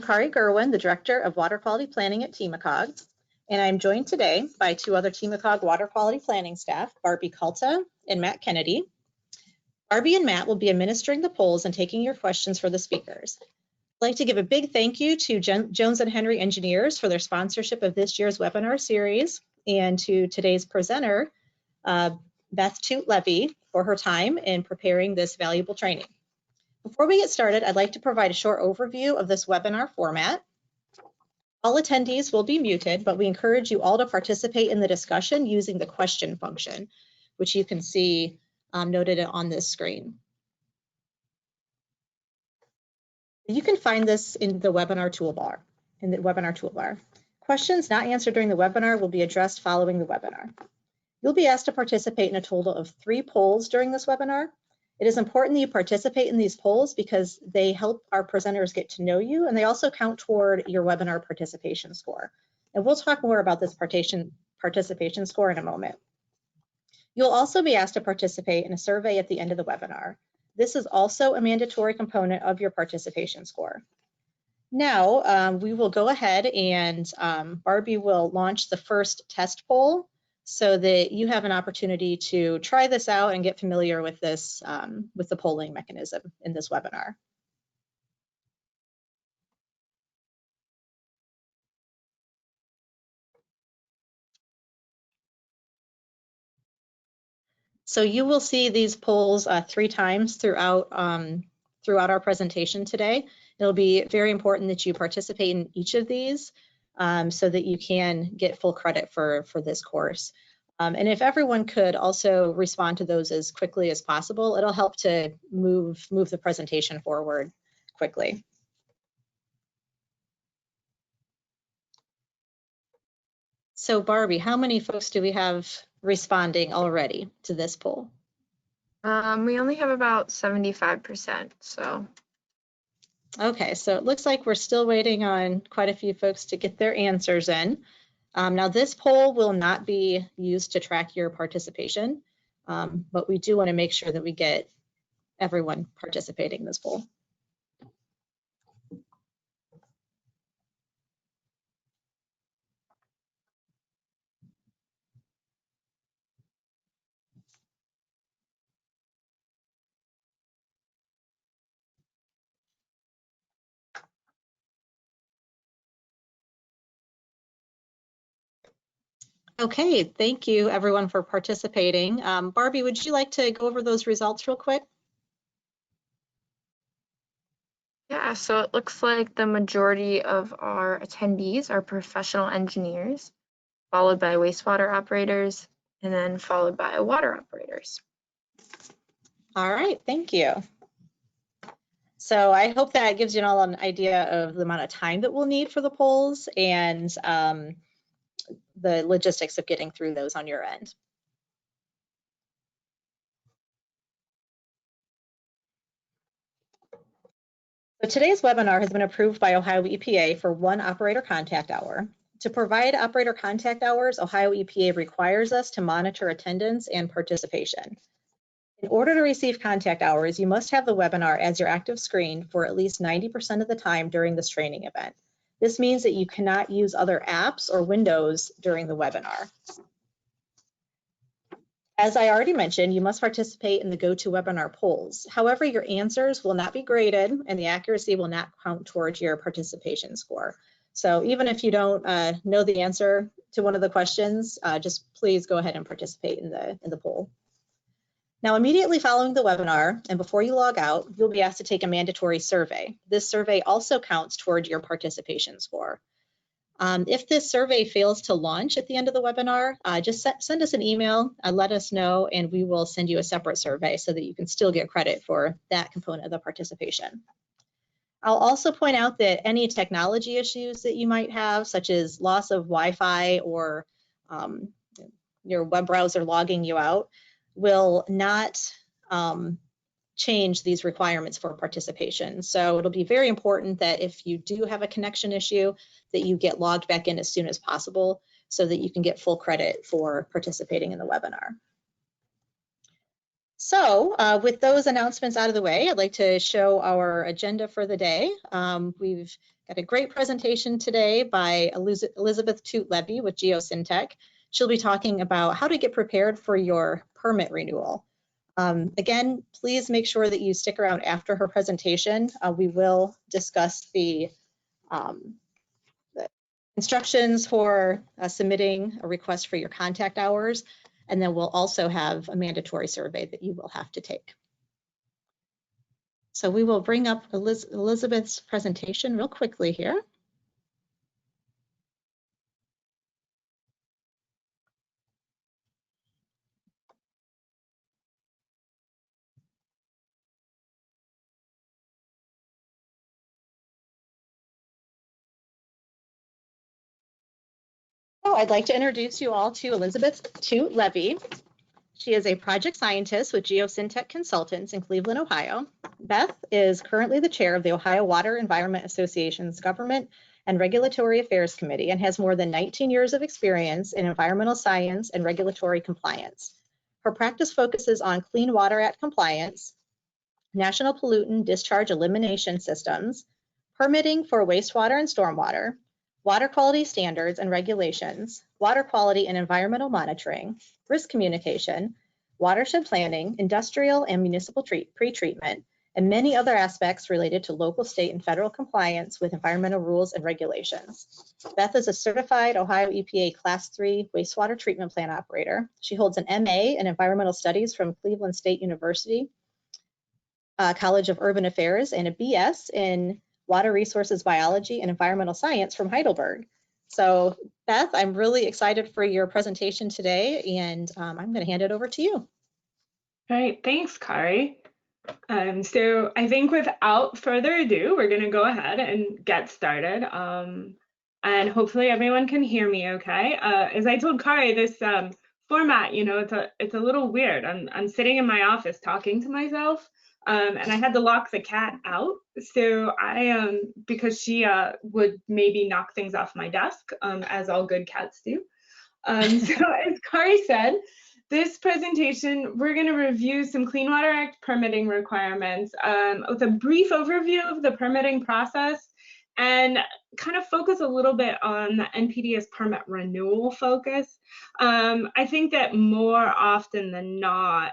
Kari Gerwin, the Director of Water Quality Planning at TMACOG, and I'm joined today by two other TMACOG Water Quality Planning staff, Barbie Culta and Matt Kennedy. Barbie and Matt will be administering the polls and taking your questions for the speakers. I'd like to give a big thank you to Jones and Henry Engineers for their sponsorship of this year's webinar series, and to today's presenter, Beth Toot-Levy, for her time in preparing this valuable training. Before we get started, I'd like to provide a short overview of this webinar format. All attendees will be muted, but we encourage you all to participate in the discussion using the question function, which you can see noted on this screen. You can find this in the webinar toolbar. Questions not answered during the webinar will be addressed following the webinar. You'll be asked to participate in a total of 3 polls during this webinar. It is important that you participate in these polls because they help our presenters get to know you, and they also count toward your webinar participation score. And we'll talk more about this participation score in a moment. You'll also be asked to participate in a survey at the end of the webinar. This is also a mandatory component of your participation score. Now, we will go ahead and Barbie will launch the first test poll so that you have an opportunity to try this out and get familiar with this, with the polling mechanism in this webinar. So you will see these polls 3 times throughout our presentation today. It'll be very important that you participate in each of these so that you can get full credit for this course. And if everyone could also respond to those as quickly as possible, it'll help to move the presentation forward quickly. So Barbie, how many folks do we have responding already to this poll? We only have about 75%, so. Okay, so it looks like we're still waiting on quite a few folks to get their answers in. Now this poll will not be used to track your participation, but we do want to make sure that we get everyone participating in this poll. Okay, thank you everyone for participating. Barbie, would you like to go over those results real quick? Yeah, so it looks like the majority of our attendees are professional engineers, followed by wastewater operators, and then followed by water operators. All right, thank you. So I hope that gives you all an idea of the amount of time that we'll need for the polls and the logistics of getting through those on your end. So today's webinar has been approved by Ohio EPA for 1 operator contact hour. To provide operator contact hours, Ohio EPA requires us to monitor attendance and participation. In order to receive contact hours, you must have the webinar as your active screen for at least 90% of the time during this training event. This means that you cannot use other apps or windows during the webinar. As I already mentioned, you must participate in the GoToWebinar polls. However, your answers will not be graded and the accuracy will not count towards your participation score. So even if you don't know the answer to one of the questions, just please go ahead and participate in the poll. Now, immediately following the webinar and before you log out, you'll be asked to take a mandatory survey. This survey also counts toward your participation score. If this survey fails to launch at the end of the webinar, just send us an email, let us know, and we will send you a separate survey so that you can still get credit for that component of the participation. I'll also point out that any technology issues that you might have, such as loss of Wi-Fi or your web browser logging you out, will not change these requirements for participation. So it'll be very important that if you do have a connection issue, that you get logged back in as soon as possible so that you can get full credit for participating in the webinar. So with those announcements out of the way, I'd like to show our agenda for the day. We've Got a great presentation today by Elizabeth Toot-Levy with Geosyntec. She'll be talking about how to get prepared for your permit renewal. Again, please make sure that you stick around after her presentation. We will discuss the instructions for submitting a request for your contact hours, and then we'll also have a mandatory survey that you will have to take. So we will bring up Elizabeth's presentation real quickly here. So I'd like to introduce you all to Elizabeth Toot-Levy. She is a project scientist with Geosyntec Consultants in Cleveland, Ohio. Beth is currently the chair of the Ohio Water Environment Association's Government and Regulatory Affairs Committee and has more than 19 years of experience in environmental science and regulatory compliance. Her practice focuses on Clean Water Act compliance, national pollutant discharge elimination systems, permitting for wastewater and stormwater, water quality standards and regulations, water quality and environmental monitoring, risk communication, watershed planning, industrial and municipal pretreatment, and many other aspects related to local, state, and federal compliance with environmental rules and regulations. Beth is a certified Ohio EPA Class 3 wastewater treatment plant operator. She holds an MA in environmental studies from Cleveland State University College of Urban Affairs and a BS in Water Resources Biology and Environmental Science from Heidelberg. So Beth, I'm really excited for your presentation today, and I'm going to hand it over to you. Great, thanks, Kari. So I think without further ado, we're going to go ahead and get started. And hopefully everyone can hear me okay. As I told Kari, this format, you know, it's a little weird. I'm sitting in my office talking to myself. And I had to lock the cat out. So because she would maybe knock things off my desk, as all good cats do. So as Kari said, this presentation, we're going to review some Clean Water Act permitting requirements with a brief overview of the permitting process and kind of focus a little bit on the NPDES permit renewal focus. I think that more often than not,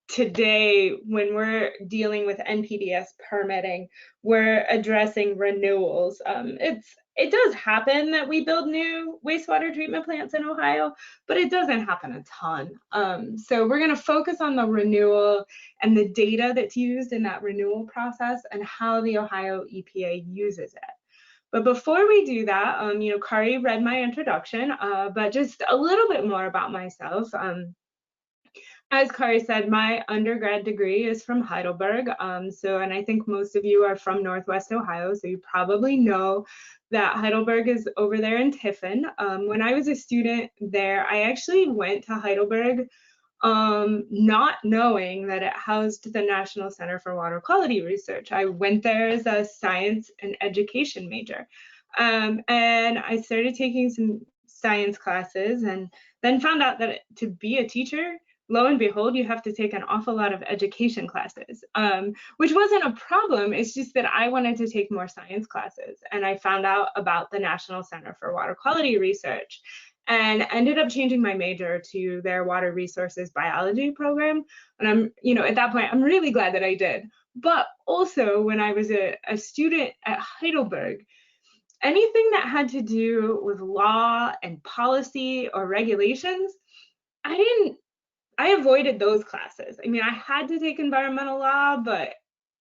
today, when we're dealing with NPDES permitting, we're addressing renewals. It does happen that we build new wastewater treatment plants in Ohio, but it doesn't happen a ton. So we're going to focus on the renewal and the data that's used in that renewal process and how the Ohio EPA uses it. But before we do that, you know, Kari read my introduction, but just a little bit more about myself. As Kari said, my undergrad degree is from Heidelberg. And I think most of you are from Northwest Ohio, so you probably know that Heidelberg is over there in Tiffin. When I was a student there, I actually went to Heidelberg not knowing that it housed the National Center for Water Quality Research. I went there as a science and education major. And I started taking some science classes and then found out that to be a teacher, lo and behold, you have to take an awful lot of education classes, which wasn't a problem. It's just that I wanted to take more science classes. And I found out about the National Center for Water Quality Research and ended up changing my major to their Water Resources Biology program. And I'm, you know, at that point, I'm really glad that I did. But also when I was a student at Heidelberg, anything that had to do with law and policy or regulations, I avoided those classes. I mean, I had to take environmental law, but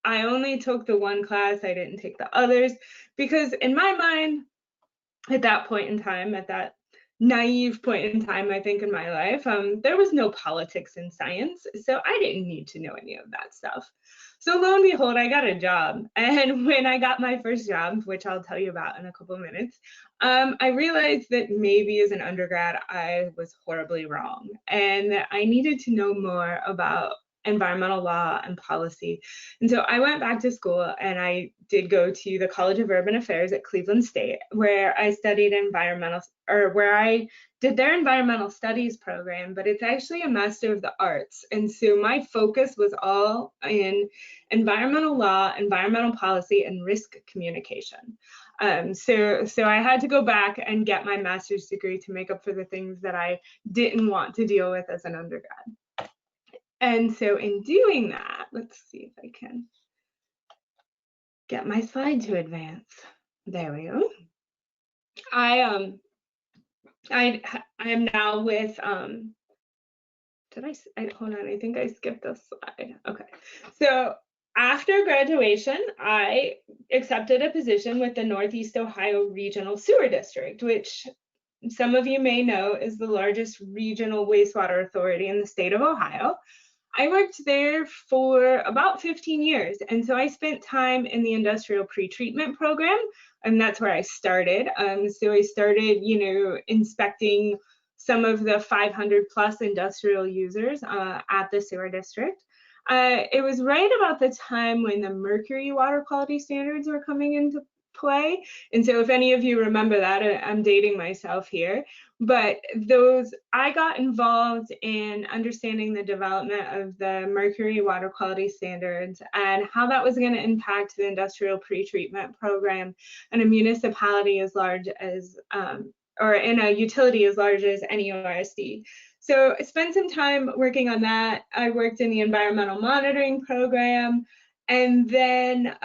I only took the one class. I didn't take the others because in my mind, at that point in time, at that naive point in time, I think in my life, there was no politics in science. So I didn't need to know any of that stuff. So lo and behold, I got a job. And when I got my first job, which I'll tell you about in a couple of minutes, I realized that maybe as an undergrad, I was horribly wrong and that I needed to know more about environmental law and policy. And so I went back to school and I did go to the College of Urban Affairs at Cleveland State, where I studied where I did their environmental studies program, but it's actually a Master of the Arts. And so my focus was all in environmental law, environmental policy, and risk communication. So I had to go back and get my master's degree to make up for the things that I didn't want to deal with as an undergrad. And so in doing that, let's see if I can get my slide to advance. There we go. I am now with hold on, I think I skipped a slide. Okay. So after graduation, I accepted a position with the Northeast Ohio Regional Sewer District, which some of you may know is the largest regional wastewater authority in the state of Ohio. I worked there for about 15 years. And so I spent time in the industrial pretreatment program, and that's where I started. So I started, inspecting some of the 500 plus industrial users at the sewer district. It was right about the time when the mercury water quality standards were coming into play. And so if any of you remember that, I'm dating myself here, but I got involved in understanding the development of the mercury water quality standards and how that was going to impact the industrial pretreatment program in a municipality as large as, or in a utility as large as NEORSD. So I spent some time working on that. I worked in the environmental monitoring program, and then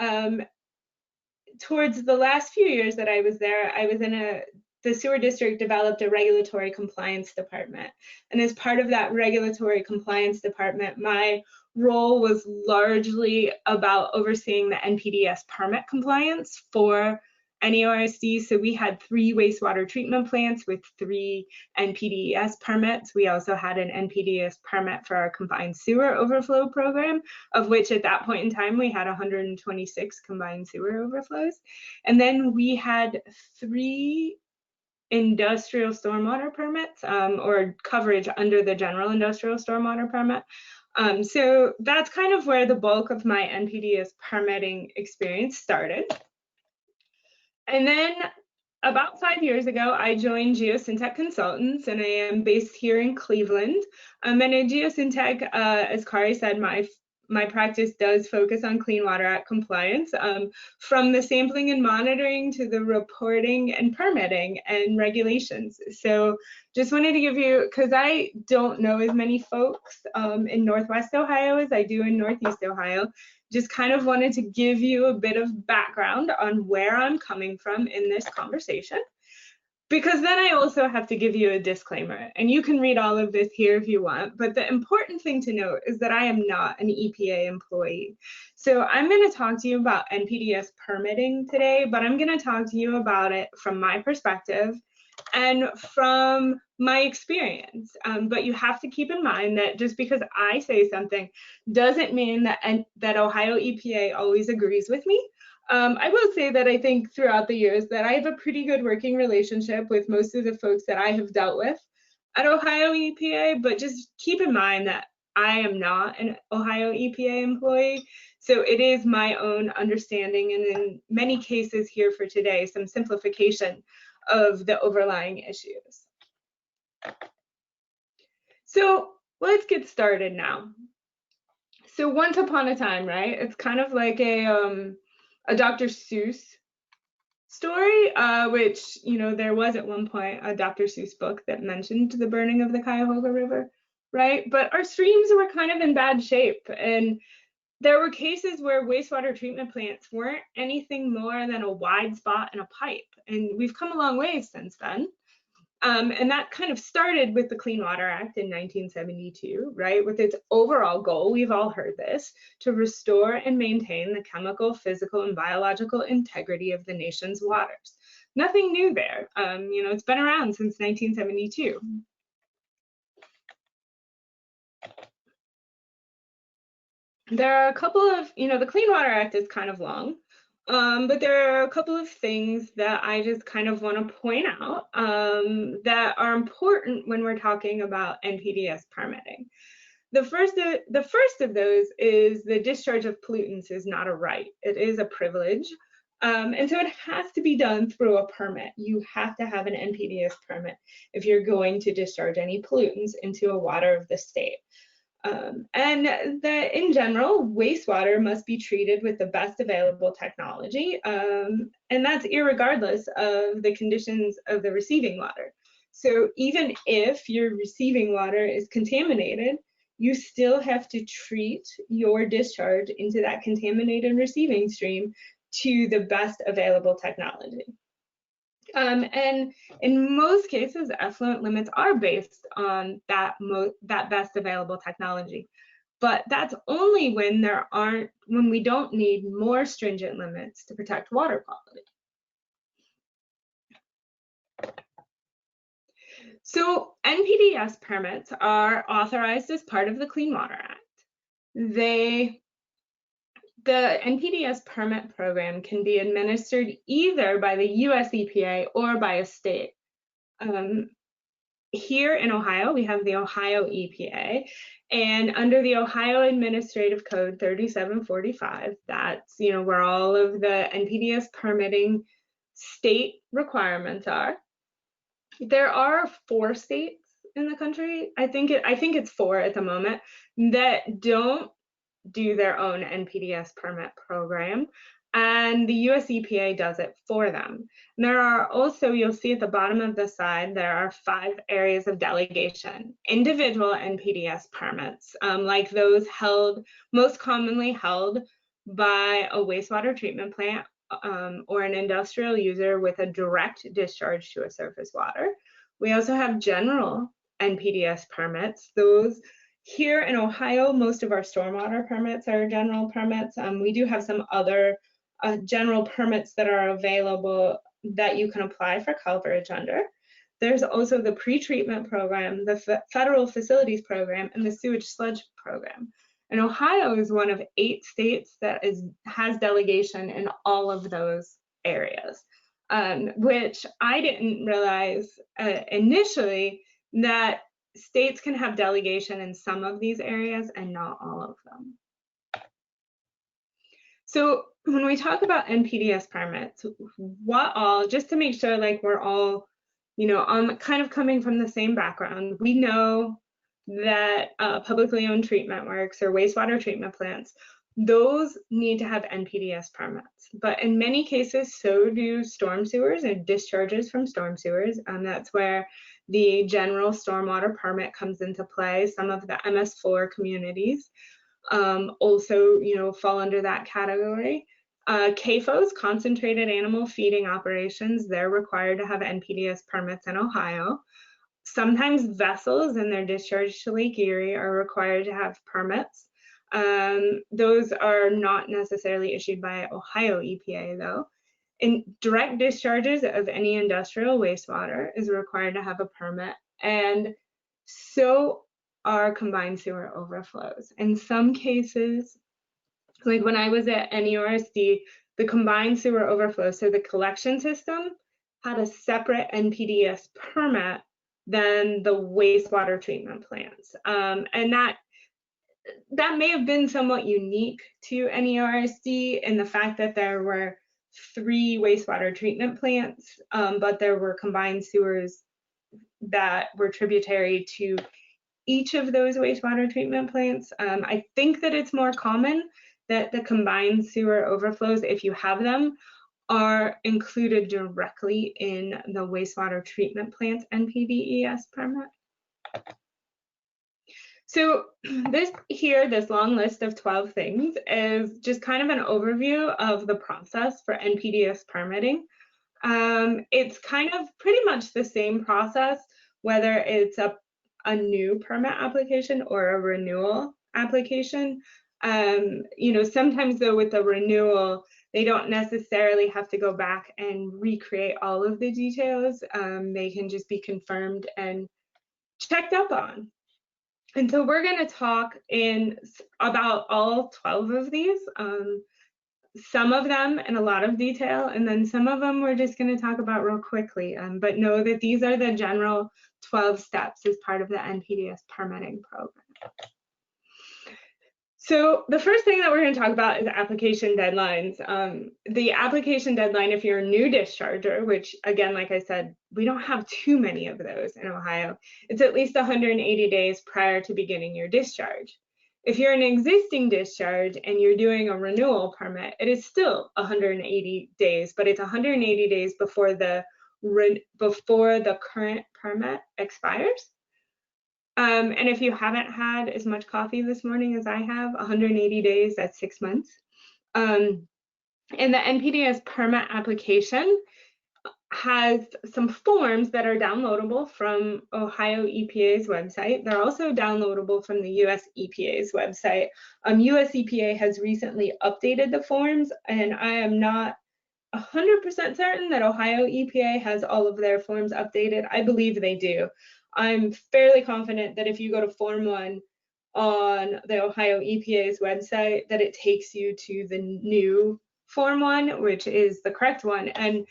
towards the last few years that I was there, I was in the sewer district developed a regulatory compliance department. And as part of that regulatory compliance department, my role was largely about overseeing the NPDES permit compliance for NEORSD. So we had 3 wastewater treatment plants with 3 NPDES permits. We also had an NPDES permit for our combined sewer overflow program, of which at that point in time, we had 126 combined sewer overflows. And then we had 3 industrial stormwater permits, or coverage under the general industrial stormwater permit. So that's kind of where the bulk of my NPDES permitting experience started. And then about 5 years ago, I joined Geosyntec Consultants, and I am based here in Cleveland. And at Geosyntec, as Kari said, my practice does focus on Clean Water Act compliance, from the sampling and monitoring to the reporting and permitting and regulations. So just wanted to give you, because I don't know as many folks in Northwest Ohio as I do in Northeast Ohio, just kind of wanted to give you a bit of background on where I'm coming from in this conversation, because then I also have to give you a disclaimer, and you can read all of this here if you want, but the important thing to note is that I am not an EPA employee. So I'm going to talk to you about NPDES permitting today, but I'm going to talk to you about it from my perspective and from my experience. But you have to keep in mind that just because I say something doesn't mean that Ohio EPA always agrees with me. I will say that I think throughout the years that I have a pretty good working relationship with most of the folks that I have dealt with at Ohio EPA, but just keep in mind that I am not an Ohio EPA employee. So it is my own understanding, and in many cases here for today, some simplification of the overlying issues. So let's get started now. So once upon a time, right? It's kind of like a Dr. Seuss story, which, there was at one point a Dr. Seuss book that mentioned the burning of the Cuyahoga River, right? But our streams were kind of in bad shape, and there were cases where wastewater treatment plants weren't anything more than a wide spot in a pipe, and we've come a long way since then. And that kind of started with the Clean Water Act in 1972, right? With its overall goal, we've all heard this, to restore and maintain the chemical, physical, and biological integrity of the nation's waters. Nothing new there. It's been around since 1972. There are a couple of, the Clean Water Act is kind of long. But there are a couple of things that I just kind of want to point out that are important when we're talking about NPDES permitting. The first of those is the discharge of pollutants is not a right. It is a privilege. And so it has to be done through a permit. You have to have an NPDES permit if you're going to discharge any pollutants into a water of the state. And in general, wastewater must be treated with the best available technology, and that's irregardless of the conditions of the receiving water. So even if your receiving water is contaminated, you still have to treat your discharge into that contaminated receiving stream to the best available technology. And in most cases, effluent limits are based on that best available technology. But that's only when we don't need more stringent limits to protect water quality. So NPDES permits are authorized as part of the Clean Water Act. The NPDES permit program can be administered either by the US EPA or by a state. Here in Ohio, we have the Ohio EPA, and under the Ohio Administrative Code 3745, that's where all of the NPDES permitting state requirements are. There are 4 states in the country, I think it's 4 at the moment, that don't do their own NPDES permit program, and the US EPA does it for them. And there are also, you'll see at the bottom of the slide, there are 5 areas of delegation. Individual NPDES permits, like those most commonly held by a wastewater treatment plant or an industrial user with a direct discharge to a surface water. We also have general NPDES permits. Those here in Ohio, most of our stormwater permits are general permits. We do have some other general permits that are available that you can apply for coverage under. There's also the pretreatment program, the federal facilities program, and the sewage sludge program. And Ohio is one of 8 states that has delegation in all of those areas, which I didn't realize initially that states can have delegation in some of these areas and not all of them. So when we talk about NPDES permits, just to make sure like we're all, kind of coming from the same background, we know that publicly owned treatment works or wastewater treatment plants, those need to have NPDES permits. But in many cases, so do storm sewers and discharges from storm sewers. And that's where the general stormwater permit comes into play. Some of the MS4 communities also, fall under that category. CAFOs, concentrated animal feeding operations, they're required to have NPDES permits in Ohio. Sometimes vessels in their discharge to Lake Erie are required to have permits. Those are not necessarily issued by Ohio EPA though. In direct discharges of any industrial wastewater is required to have a permit, and so are combined sewer overflows. In some cases, like when I was at NERSD, the combined sewer overflow, so the collection system had a separate NPDES permit than the wastewater treatment plants. And that may have been somewhat unique to NERSD in the fact that there were 3 wastewater treatment plants, but there were combined sewers that were tributary to each of those wastewater treatment plants. I think that it's more common that the combined sewer overflows, if you have them, are included directly in the wastewater treatment plant NPDES permit. So this long list of 12 things is just kind of an overview of the process for NPDES permitting. It's kind of pretty much the same process, whether it's a new permit application or a renewal application. Sometimes though with the renewal, they don't necessarily have to go back and recreate all of the details. They can just be confirmed and checked up on. And so we're going to talk about all 12 of these, some of them in a lot of detail, and then some of them we're just going to talk about real quickly. But know that these are the general 12 steps as part of the NPDES permitting program. So the first thing that we're going to talk about is application deadlines. The application deadline, if you're a new discharger, which again, like I said, we don't have too many of those in Ohio, it's at least 180 days prior to beginning your discharge. If you're an existing discharge and you're doing a renewal permit, it is still 180 days, but it's 180 days before the current permit expires. And if you haven't had as much coffee this morning as I have, 180 days, that's 6 months. And the NPDES permit application has some forms that are downloadable from Ohio EPA's website. They're also downloadable from the US EPA's website. US EPA has recently updated the forms, and I am not 100% certain that Ohio EPA has all of their forms updated. I believe they do. I'm fairly confident that if you go to Form 1 on the Ohio EPA's website, that it takes you to the new Form 1, which is the correct one. And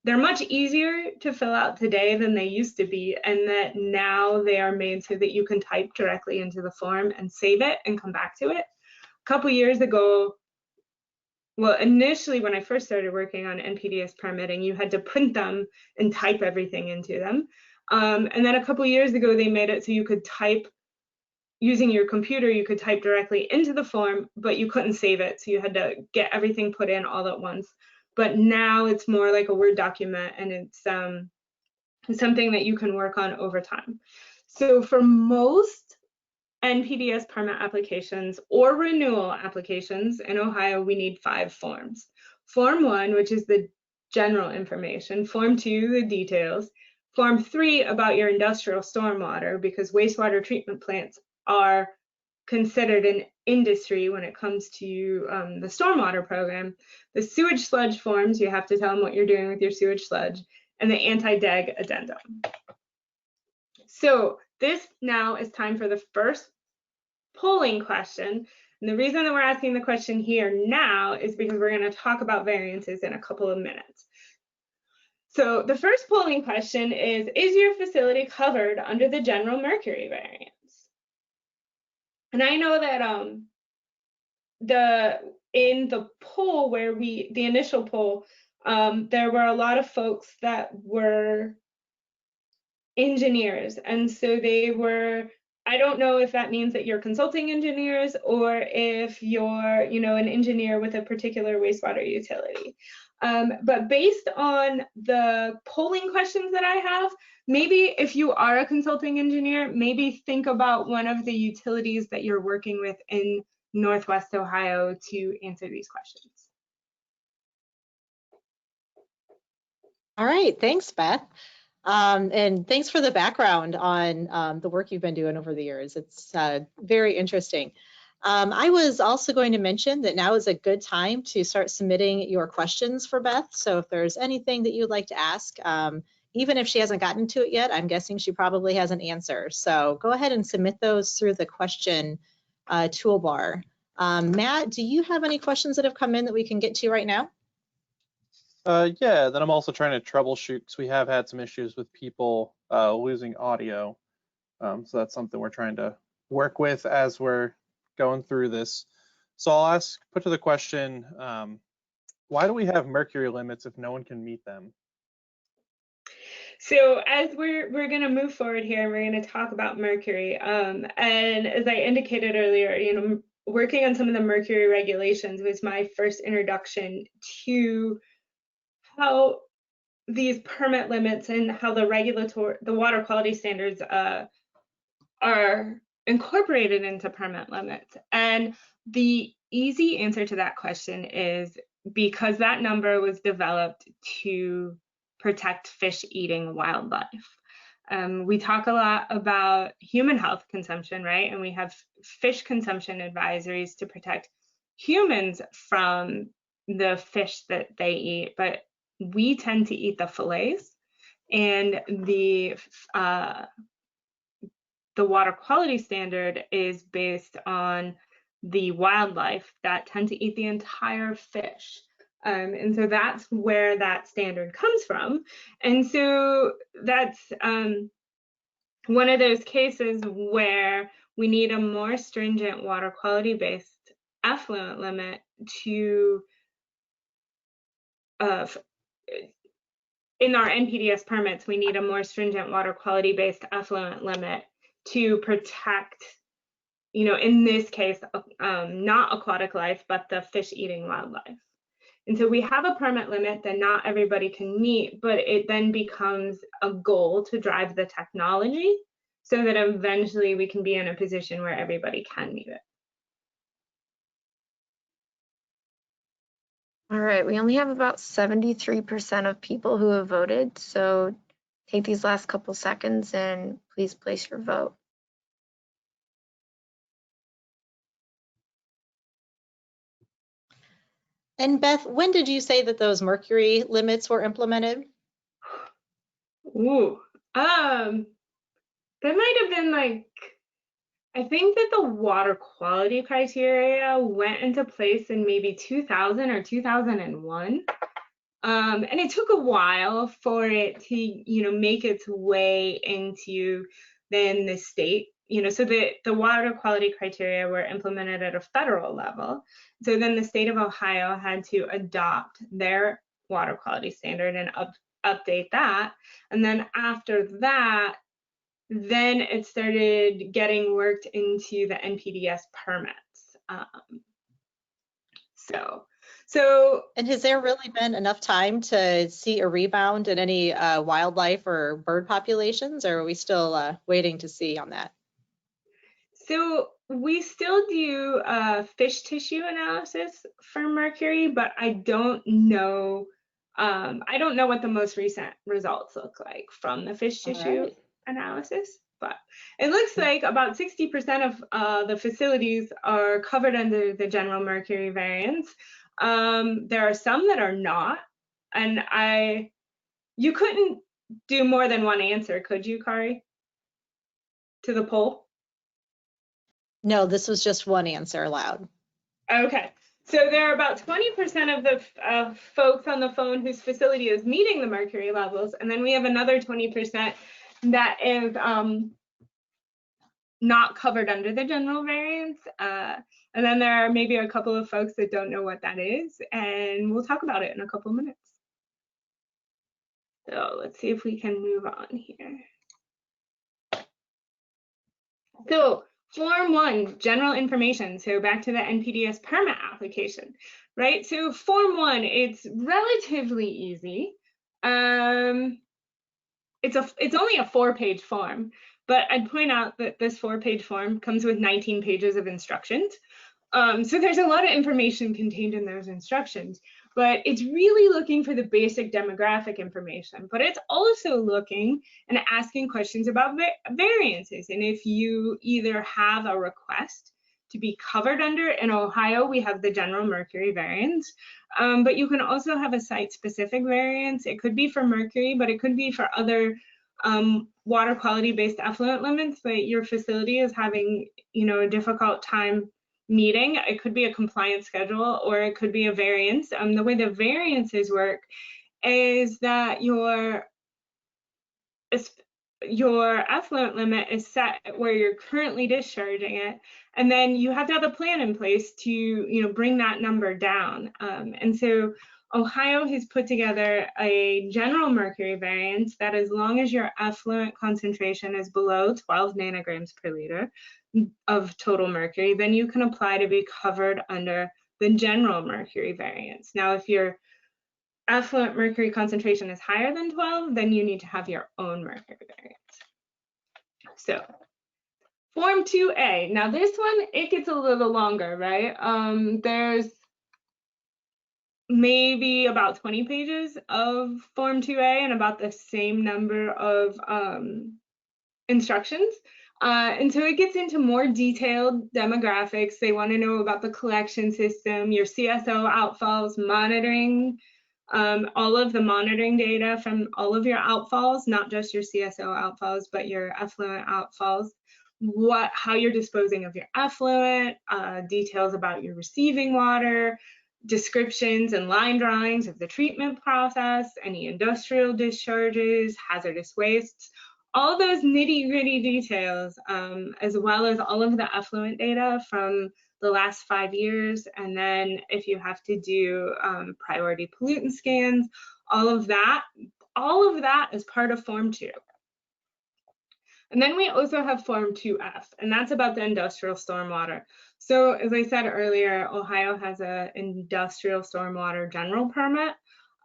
they're much easier to fill out today than they used to be, and that now they are made so that you can type directly into the form and save it and come back to it. A couple years ago, well, initially when I first started working on NPDES permitting, you had to print them and type everything into them. And then a couple years ago, they made it so you could type using your computer, you could type directly into the form, but you couldn't save it. So you had to get everything put in all at once. But now it's more like a Word document, and it's something that you can work on over time. So for most NPDES permit applications or renewal applications in Ohio, we need 5 forms. Form 1, which is the general information. Form 2, the details. Form 3, about your industrial stormwater, because wastewater treatment plants are considered an industry when it comes to the stormwater program. The sewage sludge forms, you have to tell them what you're doing with your sewage sludge, and the anti-deg addendum. So this now is time for the first polling question. And the reason that we're asking the question here now is because we're going to talk about variances in a couple of minutes. So the first polling question is your facility covered under the general mercury variance? And I know that in the poll where the initial poll, there were a lot of folks that were engineers, and so they were, I don't know if that means that you're consulting engineers or if you're, an engineer with a particular wastewater utility. But based on the polling questions that I have, maybe if you are a consulting engineer, maybe think about one of the utilities that you're working with in Northwest Ohio to answer these questions. All right, thanks, Beth. And thanks for the background on the work you've been doing over the years. It's very interesting. I was also going to mention that now is a good time to start submitting your questions for Beth. So if there's anything that you'd like to ask, even if she hasn't gotten to it yet, I'm guessing she probably has an answer. So go ahead and submit those through the question toolbar. Matt, do you have any questions that have come in that we can get to right now? Yeah, then I'm also trying to troubleshoot because we have had some issues with people losing audio. So that's something we're trying to work with as we're going through this. So I'll put to the question, why do we have mercury limits if no one can meet them? So as we're going to move forward here, and we're going to talk about mercury. And as I indicated earlier, working on some of the mercury regulations was my first introduction to how these permit limits and how the water quality standards are incorporated into permit limits. And the easy answer to that question is because that number was developed to protect fish-eating wildlife. We talk a lot about human health consumption, right? And we have fish consumption advisories to protect humans from the fish that they eat, but we tend to eat the fillets, and the water quality standard is based on the wildlife that tend to eat the entire fish. And so that's where that standard comes from. And so that's one of those cases where we need a more stringent water quality base effluent limit to in our NPDES permits, we need a more stringent water quality-based effluent limit to protect, you know, in this case, not aquatic life, but the fish-eating wildlife. And so we have a permit limit that not everybody can meet, but it then becomes a goal to drive the technology so that eventually we can be in a position where everybody can meet it. All right, we only have about 73% of people who have voted, so take these last couple seconds and please place your vote. And Beth, when did you say that those mercury limits were implemented? Ooh, that might have been like, I think that the water quality criteria went into place in maybe 2000 or 2001. And it took a while for it to, you know, make its way into then the state, you know, so the water quality criteria were implemented at a federal level. So then the state of Ohio had to adopt their water quality standard and update that. And then after that, then it started getting worked into the NPDES permits. And has there really been enough time to see a rebound in any wildlife or bird populations, or are we still waiting to see on that? So we still do fish tissue analysis for mercury, but I don't know. I don't know what the most recent results look like from the fish tissue analysis, but it looks like about 60% of the facilities are covered under the general mercury variants. There are some that are not, and you couldn't do more than one answer, could you, Kari, to the poll? No, this was just one answer allowed. Okay, so there are about 20% of the folks on the phone whose facility is meeting the mercury levels, and then we have another 20% that is not covered under the general variants. And then there are maybe a couple of folks that don't know what that is, and we'll talk about it in a couple of minutes. So let's see if we can move on here. So Form 1, general information. So back to the NPDES permit application, right? So Form 1, it's relatively easy. It's only a 4-page form, but I'd point out that this 4-page form comes with 19 pages of instructions. So there's a lot of information contained in those instructions, but it's really looking for the basic demographic information, but it's also looking and asking questions about variances. And if you either have a request to be covered under, in Ohio, we have the general mercury variance, but you can also have a site-specific variance. It could be for mercury, but it could be for other water quality-based effluent limits that your facility is having, you know, a difficult time meeting. It could be a compliance schedule, or it could be a variance. The way the variances work is that your effluent limit is set where you're currently discharging it, and then you have to have a plan in place to, you know, bring that number down. And so Ohio has put together a general mercury variance that as long as your effluent concentration is below 12 nanograms per liter of total mercury, then you can apply to be covered under the general mercury variance. Now, if your effluent mercury concentration is higher than 12, then you need to have your own mercury variance. So Form 2A. Now this one, it gets a little longer, right? There's maybe about 20 pages of Form 2A and about the same number of instructions. And so it gets into more detailed demographics. They want to know about the collection system, your CSO outfalls, monitoring, all of the monitoring data from all of your outfalls, not just your CSO outfalls, but your effluent outfalls, how you're disposing of your effluent, details about your receiving water, descriptions and line drawings of the treatment process, any industrial discharges, hazardous wastes, all those nitty-gritty details, as well as all of the effluent data from the last 5 years, and then if you have to do priority pollutant scans, all of that is part of Form 2. And then we also have Form 2F, and that's about the industrial stormwater. So as I said earlier, Ohio has an industrial stormwater general permit.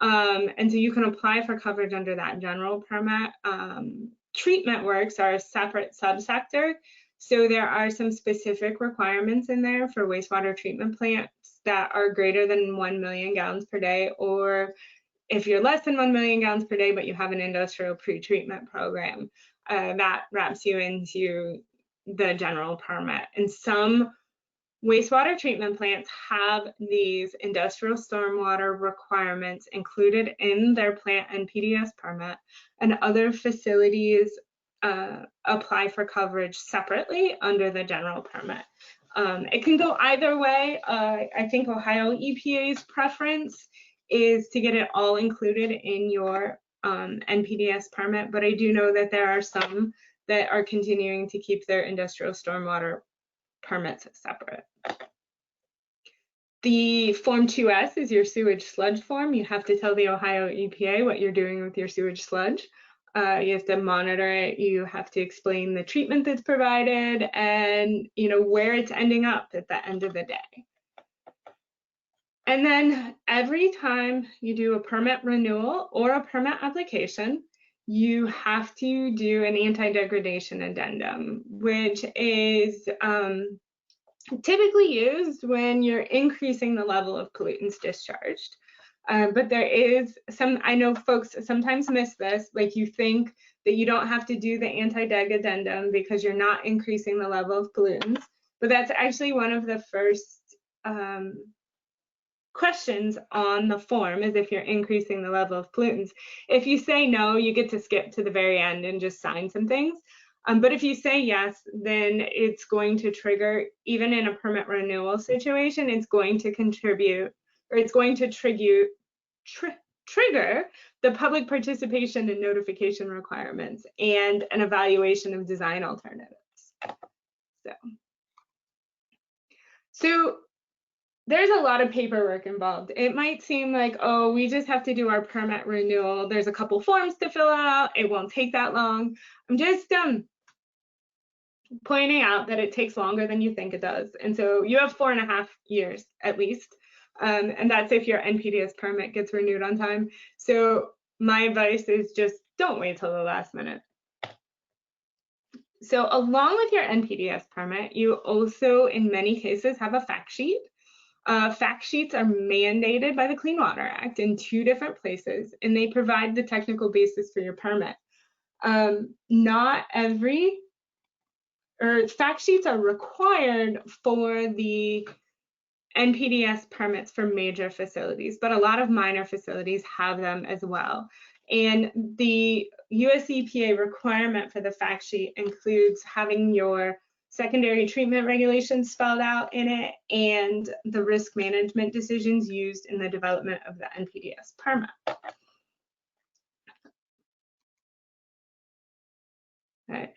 And so you can apply for coverage under that general permit. Treatment works are a separate subsector. So there are some specific requirements in there for wastewater treatment plants that are greater than 1 million gallons per day, or if you're less than 1 million gallons per day, but you have an industrial pretreatment program, that wraps you into the general permit. And some wastewater treatment plants have these industrial stormwater requirements included in their plant NPDES permit, and other facilities apply for coverage separately under the general permit. It can go either way. I think Ohio EPA's preference is to get it all included in your NPDES permit, but I do know that there are some that are continuing to keep their industrial stormwater permits separate. The Form 2S is your sewage sludge form. You have to tell the Ohio EPA what you're doing with your sewage sludge. You have to monitor it. You have to explain the treatment that's provided and where it's ending up at the end of the day. And then every time you do a permit renewal or a permit application, you have to do an anti-degradation addendum, which is typically used when you're increasing the level of pollutants discharged. But there is some, I know folks sometimes miss this, like you think that you don't have to do the anti-deg addendum because you're not increasing the level of pollutants, but that's actually one of the first questions on the form, is if you're increasing the level of pollutants. If you say no, you get to skip to the very end and just sign some things. But if you say yes, then it's going to trigger, even in a permit renewal situation, it's going to contribute, or it's going to trigger the public participation and notification requirements and an evaluation of design alternatives. So there's a lot of paperwork involved. It might seem like, oh, we just have to do our permit renewal. There's a couple forms to fill out. It won't take that long. I'm just pointing out that it takes longer than you think it does. And so you have 4.5 years at least. And that's if your NPDES permit gets renewed on time. So my advice is just don't wait till the last minute. So along with your NPDES permit, you also, in many cases, have a fact sheet. Fact sheets are mandated by the Clean Water Act in 2 different places, and they provide the technical basis for your permit. Fact sheets are required for the NPDES permits for major facilities, but a lot of minor facilities have them as well. And the US EPA requirement for the fact sheet includes having your secondary treatment regulations spelled out in it and the risk management decisions used in the development of the NPDES permit. Okay.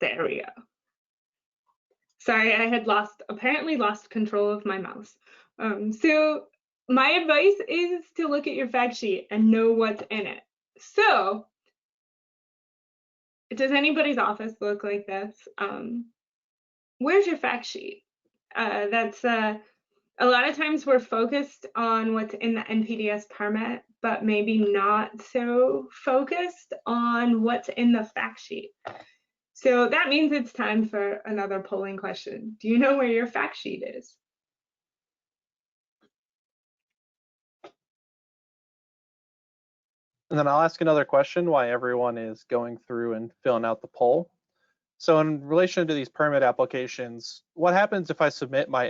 There we go. Sorry, I had apparently lost control of my mouse. So my advice is to look at your fact sheet and know what's in it. So does anybody's office look like this? Where's your fact sheet? That's a lot of times we're focused on what's in the NPDES permit, but maybe not so focused on what's in the fact sheet. So that means it's time for another polling question. Do you know where your fact sheet is? And then I'll ask another question while everyone is going through and filling out the poll. So in relation to these permit applications, what happens if I submit my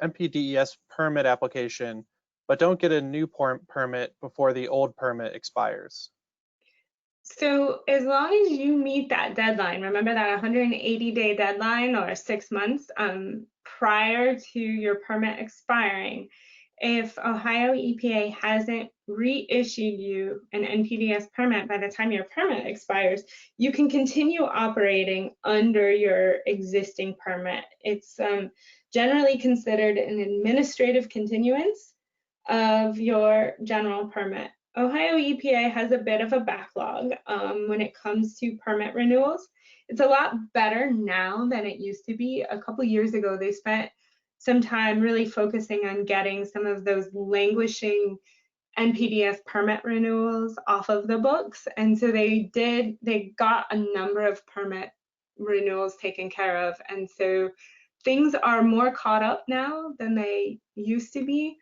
NPDES permit application, but don't get a new permit before the old permit expires? So as long as you meet that deadline, remember that 180-day deadline or 6 months prior to your permit expiring, if Ohio EPA hasn't reissued you an NPDES permit by the time your permit expires, you can continue operating under your existing permit. It's generally considered an administrative continuance of your general permit. Ohio EPA has a bit of a backlog when it comes to permit renewals. It's a lot better now than it used to be. A couple years ago, they spent some time really focusing on getting some of those languishing NPDES permit renewals off of the books. And so they got a number of permit renewals taken care of. And so things are more caught up now than they used to be.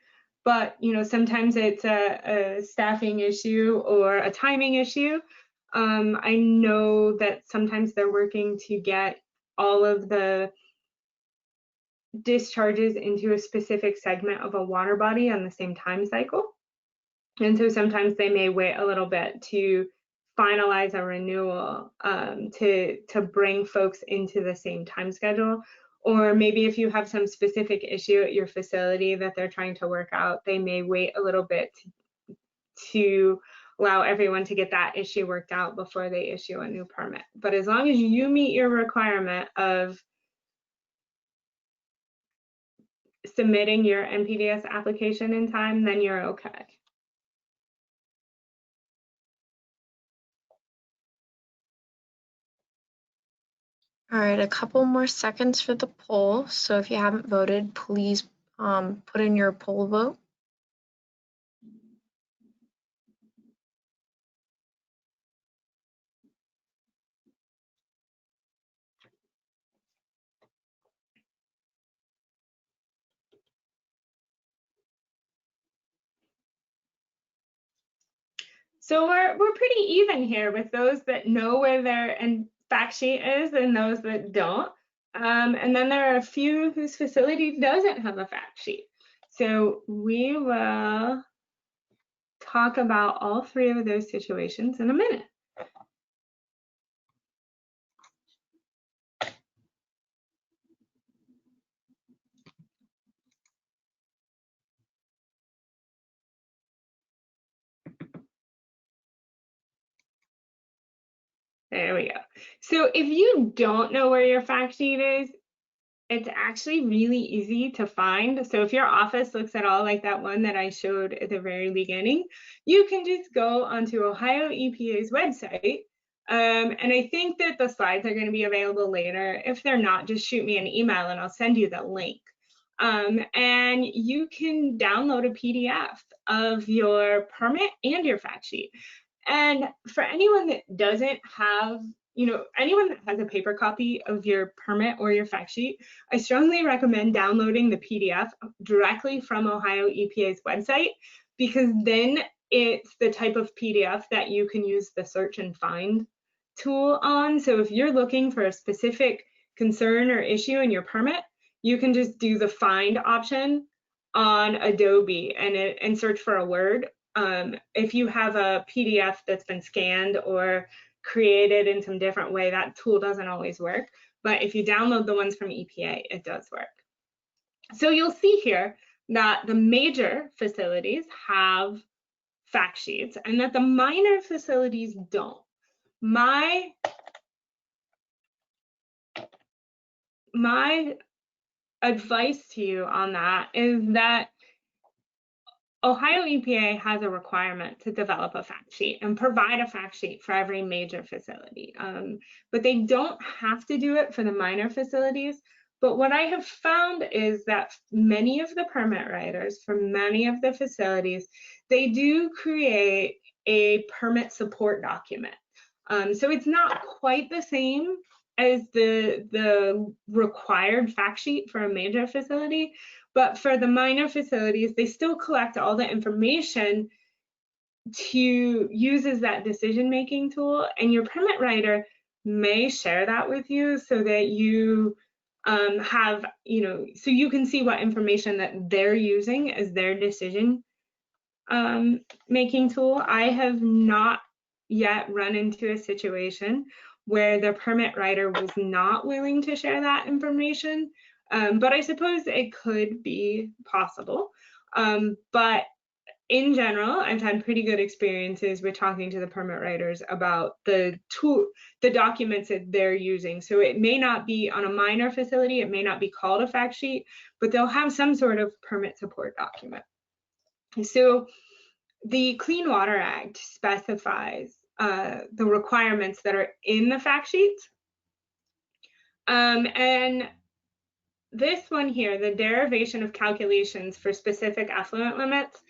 But sometimes it's a staffing issue or a timing issue. I know that sometimes they're working to get all of the discharges into a specific segment of a water body on the same time cycle. And so sometimes they may wait a little bit to finalize a renewal to bring folks into the same time schedule. Or maybe if you have some specific issue at your facility that they're trying to work out, they may wait a little bit to allow everyone to get that issue worked out before they issue a new permit. But as long as you meet your requirement of submitting your NPDES application in time, then you're okay. All right, a couple more seconds for the poll. So if you haven't voted, please put in your poll vote. So we're pretty even here with those that know where their fact sheet is and those that don't. And then there are a few whose facility doesn't have a fact sheet. So we will talk about all three of those situations in a minute. There we go. So if you don't know where your fact sheet is, it's actually really easy to find. So if your office looks at all like that one that I showed at the very beginning, you can just go onto Ohio EPA's website. And I think that the slides are going to be available later. If they're not, just shoot me an email and I'll send you the link. And you can download a PDF of your permit and your fact sheet. And for anyone that doesn't have, anyone that has a paper copy of your permit or your fact sheet, I strongly recommend downloading the PDF directly from Ohio EPA's website, because then it's the type of PDF that you can use the search and find tool on. So if you're looking for a specific concern or issue in your permit, you can just do the find option on Adobe and search for a word. If you have a PDF that's been scanned or created in some different way, that tool doesn't always work. But if you download the ones from EPA, it does work. So you'll see here that the major facilities have fact sheets and that the minor facilities don't. My advice to you on that is that Ohio EPA has a requirement to develop a fact sheet and provide a fact sheet for every major facility, but they don't have to do it for the minor facilities. But what I have found is that many of the permit writers for many of the facilities, they do create a permit support document. So it's not quite the same as the required fact sheet for a major facility, but for the minor facilities, they still collect all the information to use as that decision-making tool, and your permit writer may share that with you so that you have, so you can see what information that they're using as their decision making tool. I have not yet run into a situation where the permit writer was not willing to share that information. But I suppose it could be possible. But in general, I've had pretty good experiences with talking to the permit writers about the documents that they're using. So it may not be on a minor facility, it may not be called a fact sheet, but they'll have some sort of permit support document. So the Clean Water Act specifies the requirements that are in the fact sheets. And this one here, the derivation of calculations for specific effluent limits,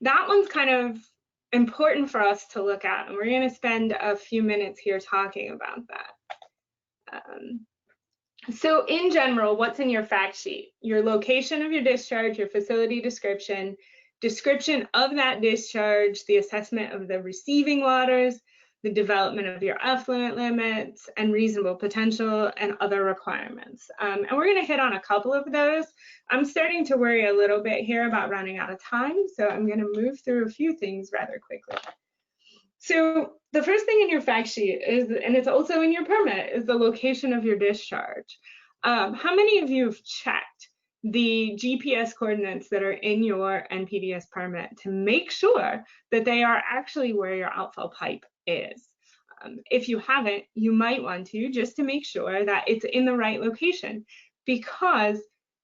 that one's kind of important for us to look at, and we're going to spend a few minutes here talking about that. So in general, what's in your fact sheet? Your location of your discharge, your facility description, description of that discharge, the assessment of the receiving waters, the development of your effluent limits, and reasonable potential and other requirements. And we're going to hit on a couple of those. I'm starting to worry a little bit here about running out of time, so I'm going to move through a few things rather quickly. So the first thing in your fact sheet is, and it's also in your permit, is the location of your discharge. How many of you have checked the GPS coordinates that are in your NPDES permit to make sure that they are actually where your outfall pipe is? If you haven't, you might want to, just to make sure that it's in the right location, because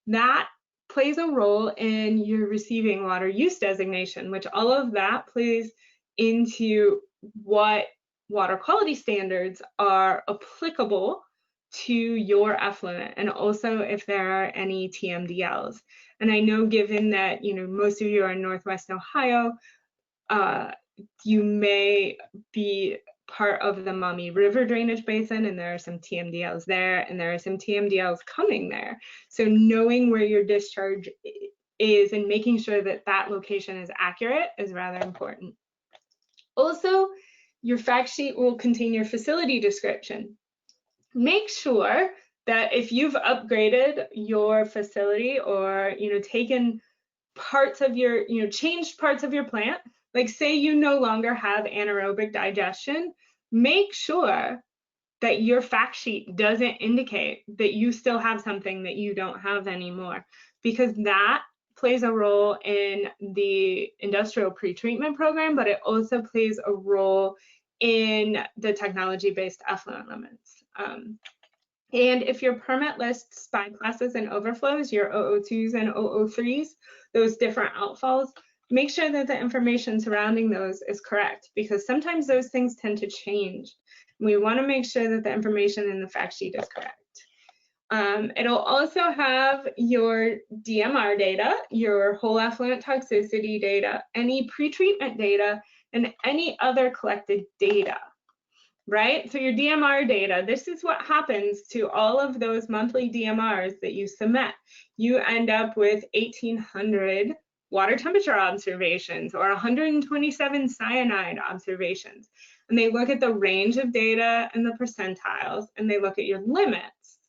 that plays a role in your receiving water use designation, which all of that plays into what water quality standards are applicable to your effluent, and also if there are any TMDLs. And I know, given that most of you are in Northwest Ohio, you may be part of the Maumee River drainage basin, and there are some TMDLs there, and there are some TMDLs coming there. So knowing where your discharge is and making sure that that location is accurate is rather important. Also, your fact sheet will contain your facility description. Make sure that if you've upgraded your facility or taken parts of your, changed parts of your plant, like say you no longer have anaerobic digestion, make sure that your fact sheet doesn't indicate that you still have something that you don't have anymore, because that plays a role in the industrial pretreatment program, but it also plays a role in the technology-based effluent limits. And if your permit lists bypasses and overflows, your 002s and 003s, those different outfalls, make sure that the information surrounding those is correct, because sometimes those things tend to change. We want to make sure that the information in the fact sheet is correct. It'll also have your DMR data, your whole effluent toxicity data, any pretreatment data, and any other collected data, right? So your DMR data, this is what happens to all of those monthly DMRs that you submit. You end up with 1,800 water temperature observations or 127 cyanide observations. And they look at the range of data and the percentiles, and they look at your limits.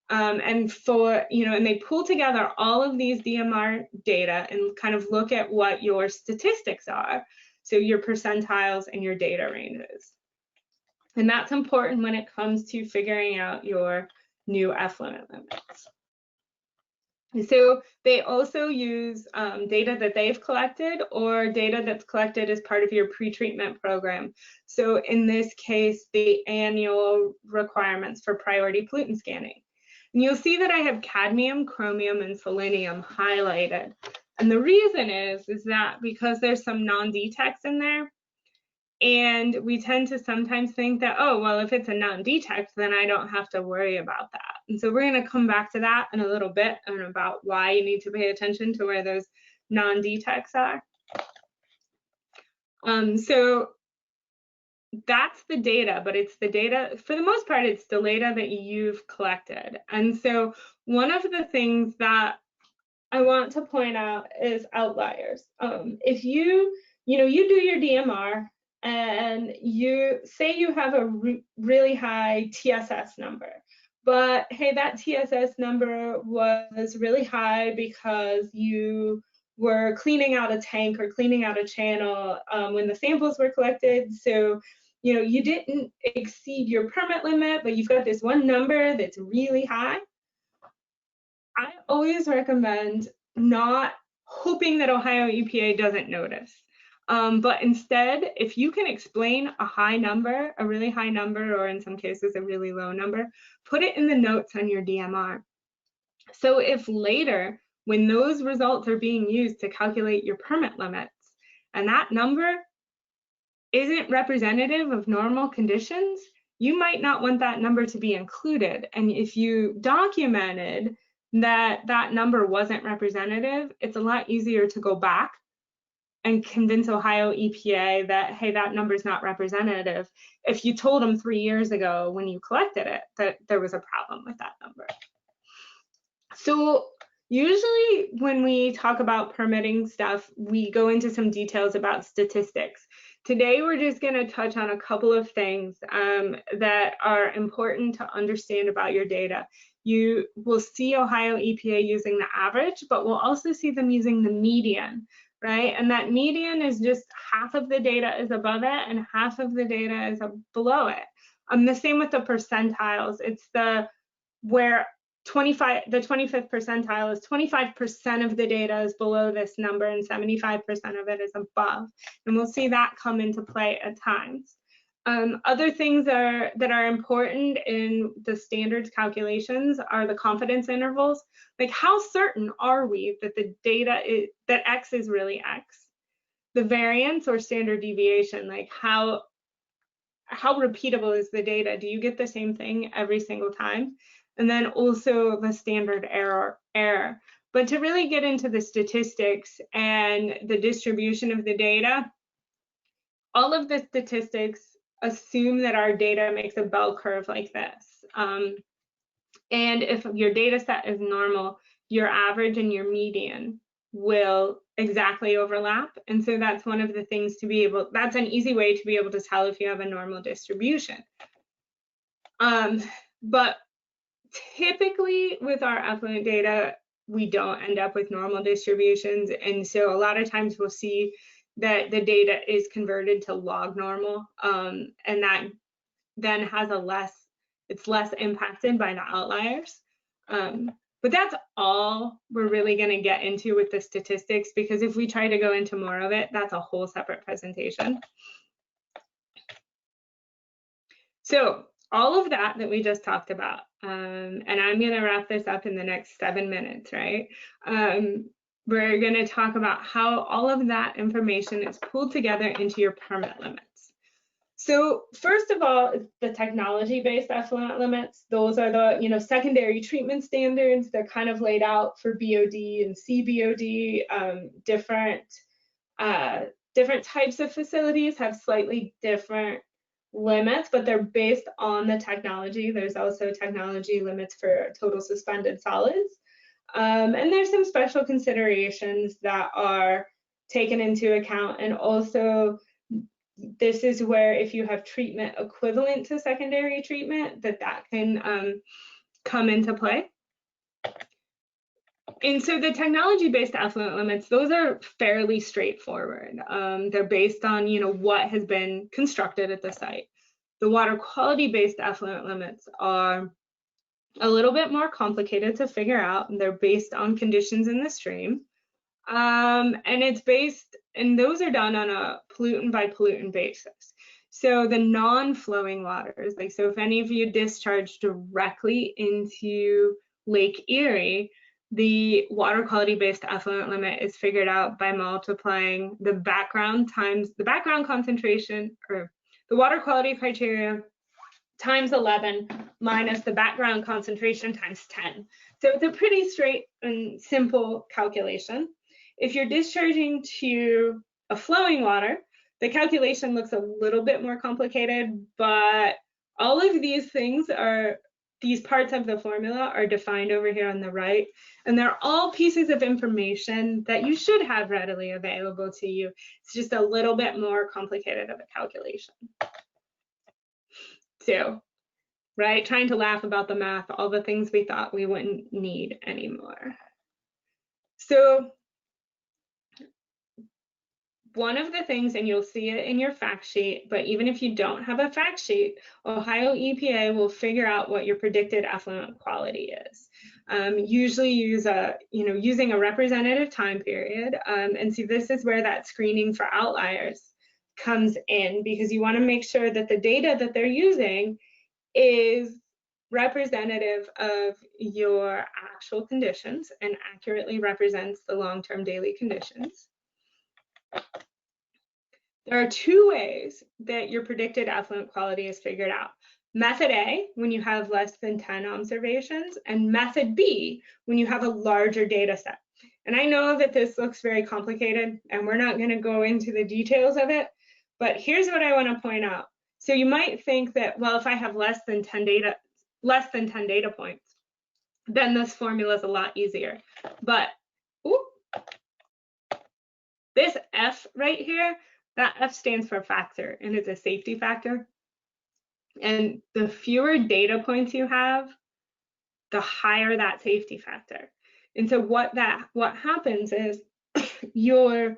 And they pull together all of these DMR data and kind of look at what your statistics are. So your percentiles and your data ranges. And that's important when it comes to figuring out your new effluent limits. So they also use data that they've collected or data that's collected as part of your pretreatment program. So in this case, the annual requirements for priority pollutant scanning. And you'll see that I have cadmium, chromium, and selenium highlighted. And the reason is that because there's some non-detects in there, and we tend to sometimes think that, oh, well, if it's a non-detect, then I don't have to worry about that. And so we're going to come back to that in a little bit and about why you need to pay attention to where those non-detects are. So that's the data, but it's the data, for the most part, it's the data that you've collected. And so one of the things that I want to point out is outliers. If you do your DMR, and you say you have a really high TSS number, but hey, that TSS number was really high because you were cleaning out a tank or cleaning out a channel when the samples were collected. So, you didn't exceed your permit limit, but you've got this one number that's really high. I always recommend not hoping that Ohio EPA doesn't notice. But instead, if you can explain a high number, a really high number, or in some cases a really low number, put it in the notes on your DMR. So if later, when those results are being used to calculate your permit limits, and that number isn't representative of normal conditions, you might not want that number to be included. And if you documented that that number wasn't representative, it's a lot easier to go back and convince Ohio EPA that, hey, that number's not representative, if you told them 3 years ago when you collected it that there was a problem with that number. So usually when we talk about permitting stuff, we go into some details about statistics. Today, we're just going to touch on a couple of things that are important to understand about your data. You will see Ohio EPA using the average, but we'll also see them using the median, right? And that median is just half of the data is above it and half of the data is below it. The same with the percentiles. It's where the 25th percentile is 25% of the data is below this number and 75% of it is above. And we'll see that come into play at times. Other things that are important in the standards calculations are the confidence intervals. Like, how certain are we that the data that X is really X? The variance or standard deviation, like how repeatable is the data? Do you get the same thing every single time? And then also the standard error. But to really get into the statistics and the distribution of the data, all of the statistics assume that our data makes a bell curve like this. And if your data set is normal, your average and your median will exactly overlap. And so that's one of the things that's an easy way to be able to tell if you have a normal distribution. But typically with our effluent data, we don't end up with normal distributions. And so a lot of times we'll see that the data is converted to log normal, and that then has it's less impacted by the outliers. But that's all we're really going to get into with the statistics, because if we try to go into more of it, that's a whole separate presentation. So all of that we just talked about, and I'm going to wrap this up in the next 7 minutes, right? We're going to talk about how all of that information is pulled together into your permit limits. So first of all, the technology-based effluent limits. Those are the secondary treatment standards. They're kind of laid out for BOD and CBOD. Different types of facilities have slightly different limits, but they're based on the technology. There's also technology limits for total suspended solids. And there's some special considerations that are taken into account. And also, this is where if you have treatment equivalent to secondary treatment, that can come into play. And so the technology-based effluent limits, those are fairly straightforward. They're based on what has been constructed at the site. The water quality-based effluent limits are a little bit more complicated to figure out, and they're based on conditions in the stream. And those are done on a pollutant by pollutant basis. So the non-flowing waters, so if any of you discharge directly into Lake Erie, the water quality based effluent limit is figured out by multiplying the background times the background concentration, or the water quality criteria times 11 minus the background concentration times 10. So it's a pretty straight and simple calculation. If you're discharging to a flowing water, the calculation looks a little bit more complicated, but all of these parts of the formula are defined over here on the right, and they're all pieces of information that you should have readily available to you. It's just a little bit more complicated of a calculation. So, right, trying to laugh about the math, all the things we thought we wouldn't need anymore. So, one of the things, and you'll see it in your fact sheet, but even if you don't have a fact sheet, Ohio EPA will figure out what your predicted effluent quality is. usually use using a representative time period. And see, this is where that screening for outliers comes in, because you want to make sure that the data that they're using is representative of your actual conditions and accurately represents the long-term daily conditions. There are two ways that your predicted effluent quality is figured out. Method A, when you have less than 10 observations, and method B, when you have a larger data set. And I know that this looks very complicated and we're not going to go into the details of it, but here's what I want to point out. So you might think that, well, if I have less than 10 data points, then this formula is a lot easier. But this F right here, that F stands for factor, and it's a safety factor. And the fewer data points you have, the higher that safety factor. And so what happens is your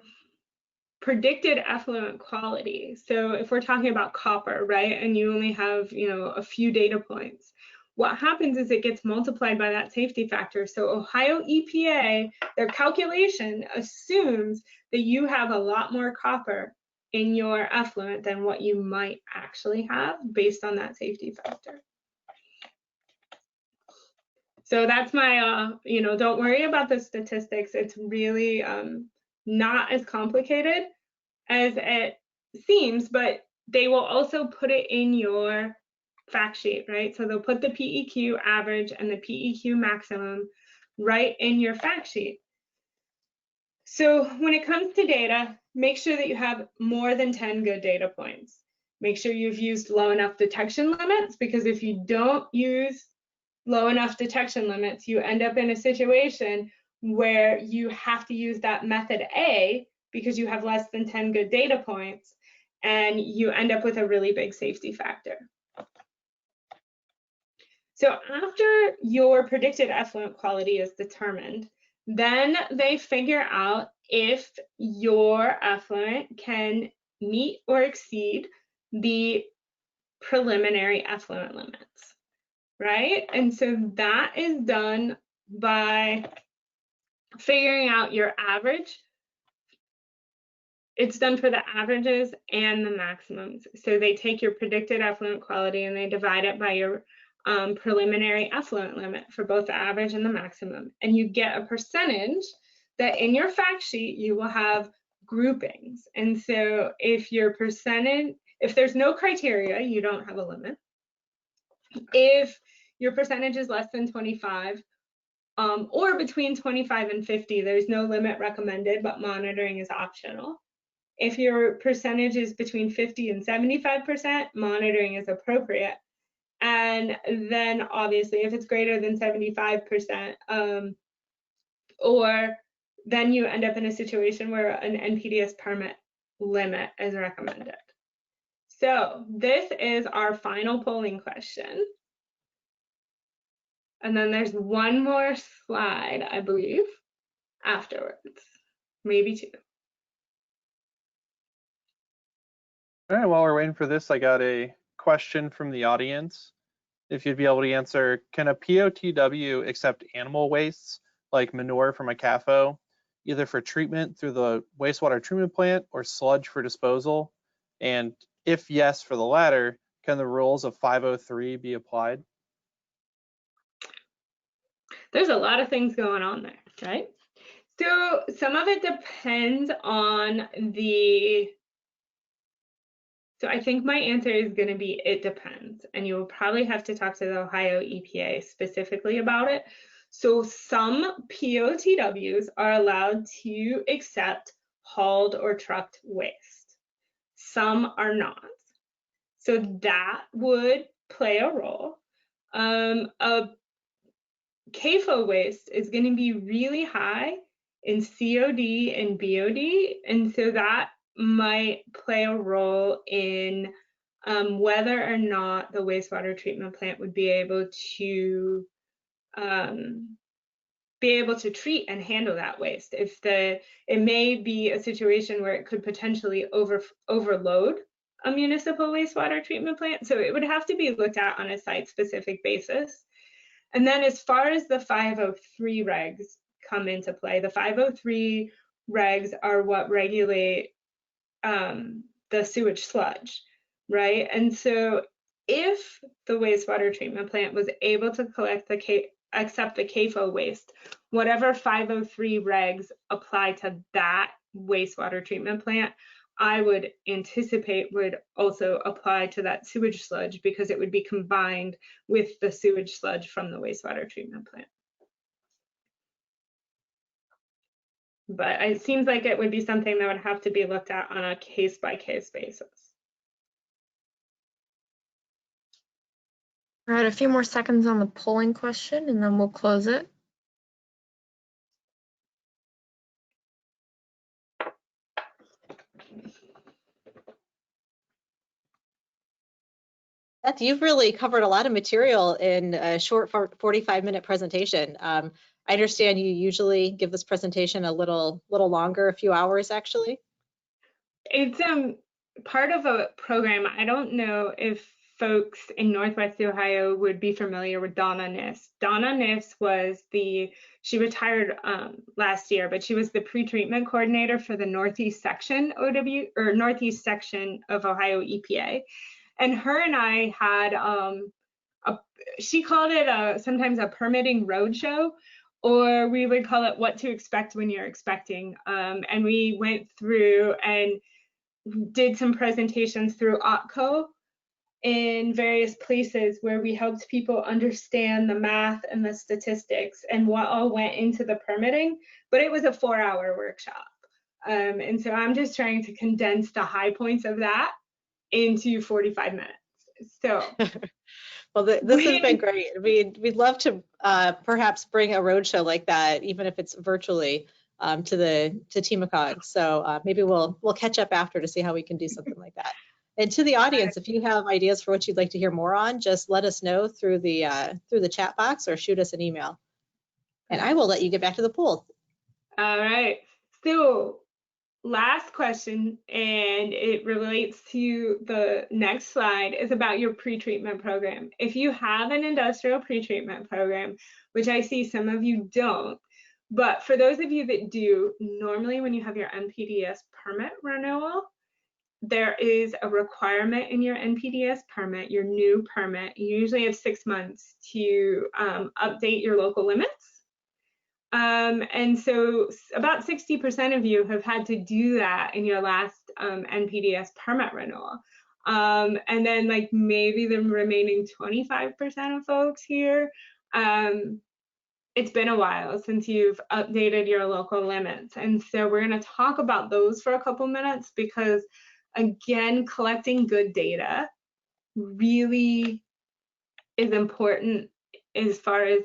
predicted effluent quality. So if we're talking about copper, right, and you only have, a few data points, what happens is it gets multiplied by that safety factor. So Ohio EPA, their calculation assumes that you have a lot more copper in your effluent than what you might actually have based on that safety factor. So that's my, don't worry about the statistics. It's really not as complicated as it seems, but they will also put it in your fact sheet, right? So they'll put the PEQ average and the PEQ maximum right in your fact sheet. So when it comes to data, make sure that you have more than 10 good data points. Make sure you've used low enough detection limits, because if you don't use low enough detection limits, you end up in a situation where you have to use that method A because you have less than 10 good data points, and you end up with a really big safety factor. So after your predicted effluent quality is determined, then they figure out if your effluent can meet or exceed the preliminary effluent limits, right? And so that is done by figuring out your average. It's done for the averages and the maximums. So they take your predicted effluent quality and they divide it by your preliminary effluent limit for both the average and the maximum. And you get a percentage that in your fact sheet, you will have groupings. And so if there's no criteria, you don't have a limit. If your percentage is less than 25, or between 25 and 50, there's no limit recommended, but monitoring is optional. If your percentage is between 50 and 75%, monitoring is appropriate. And then obviously if it's greater than 75%, or then you end up in a situation where an NPDES permit limit is recommended. So this is our final polling question. And then there's one more slide, I believe, afterwards, maybe two. All right, while we're waiting for this, I got a question from the audience. If you'd be able to answer, can a POTW accept animal wastes like manure from a CAFO, either for treatment through the wastewater treatment plant or sludge for disposal? And if yes, for the latter, can the rules of 503 be applied? There's a lot of things going on there, right? So some of it depends on so I think my answer is going to be it depends, and you will probably have to talk to the Ohio EPA specifically about it. So some POTWs are allowed to accept hauled or trucked waste. Some are not. So that would play a role. A CAFO waste is going to be really high in COD and BOD, and so that might play a role in whether or not the wastewater treatment plant would be able to treat and handle that waste. It may be a situation where it could potentially overload a municipal wastewater treatment plant, so it would have to be looked at on a site-specific basis. And then as far as the 503 regs come into play, the 503 regs are what regulate the sewage sludge, right? And so if the wastewater treatment plant was able to accept the CAFO waste, whatever 503 regs apply to that wastewater treatment plant, I would anticipate would also apply to that sewage sludge, because it would be combined with the sewage sludge from the wastewater treatment plant. But it seems like it would be something that would have to be looked at on a case-by-case basis. All right, a few more seconds on the polling question and then we'll close it. Beth, you've really covered a lot of material in a short 45-minute presentation. I understand you usually give this presentation a little longer, a few hours actually. It's part of a program. I don't know if folks in Northwest Ohio would be familiar with Donna Niss. Donna Niss was she retired last year, but she was the pretreatment coordinator for the Northeast section Northeast section of Ohio EPA. And her and I had, she called it sometimes a permitting roadshow, or we would call it what to expect when you're expecting. And we went through and did some presentations through OTCO in various places where we helped people understand the math and the statistics and what all went into the permitting, but it was a 4-hour workshop. And so I'm just trying to condense the high points of that into 45 minutes. So well, this has been great. We'd love to perhaps bring a roadshow like that, even if it's virtually, to TMACOG. So maybe we'll catch up after to see how we can do something like that. And to the audience, if you have ideas for what you'd like to hear more on, just let us know through the chat box or shoot us an email. And I will let you get back to the poll. All right. So last question, and it relates to the next slide, is about your pretreatment program. If you have an industrial pretreatment program, which I see some of you don't, but for those of you that do, normally when you have your NPDES permit renewal, there is a requirement in your NPDES permit, your new permit. You usually have 6 months to update your local limits. And so about 60% of you have had to do that in your last NPDES permit renewal. And then like maybe the remaining 25% of folks here, it's been a while since you've updated your local limits. And so we're going to talk about those for a couple minutes, because again, collecting good data really is important as far as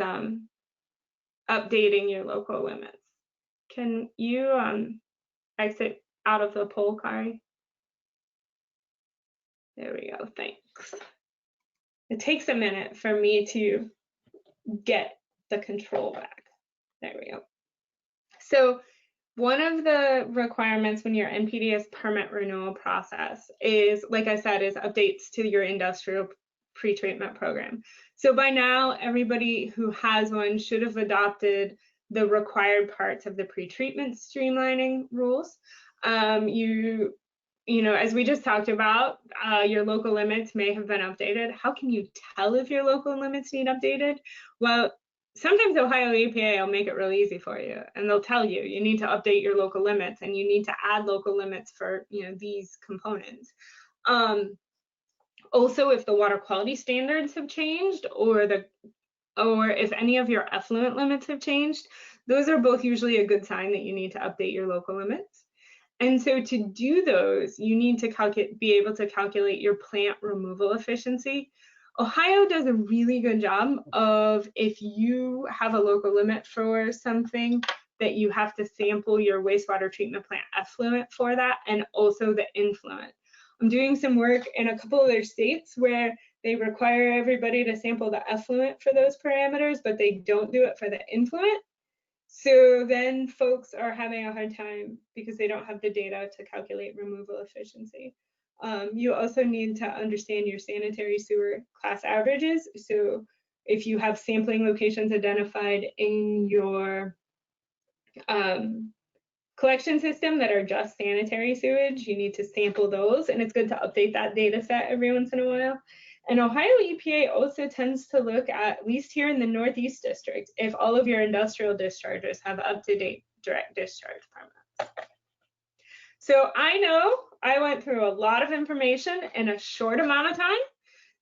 updating your local limits. Can you exit out of the poll, Kari? There we go, thanks. It takes a minute for me to get the control back. There we go. So one of the requirements when your NPDES permit renewal process is, like I said, is updates to your industrial pretreatment program. So by now, everybody who has one should have adopted the required parts of the pretreatment streamlining rules. You know, as we just talked about, your local limits may have been updated. How can you tell if your local limits need updated? Well, sometimes Ohio EPA will make it really easy for you, and they'll tell you, you need to update your local limits and you need to add local limits for, you know, these components. Also, if the water quality standards have changed, or if any of your effluent limits have changed, those are both usually a good sign that you need to update your local limits. And so to do those, you need to be able to calculate your plant removal efficiency. Ohio does a really good job of, if you have a local limit for something, that you have to sample your wastewater treatment plant effluent for that, and also the influent. I'm doing some work in a couple other states where they require everybody to sample the effluent for those parameters, but they don't do it for the influent. So then folks are having a hard time because they don't have the data to calculate removal efficiency. You also need to understand your sanitary sewer class averages. So if you have sampling locations identified in your collection system that are just sanitary sewage, you need to sample those, and it's good to update that data set every once in a while. And Ohio EPA also tends to look at least here in the Northeast District, if all of your industrial discharges have up-to-date direct discharge permits. So I know I went through a lot of information in a short amount of time.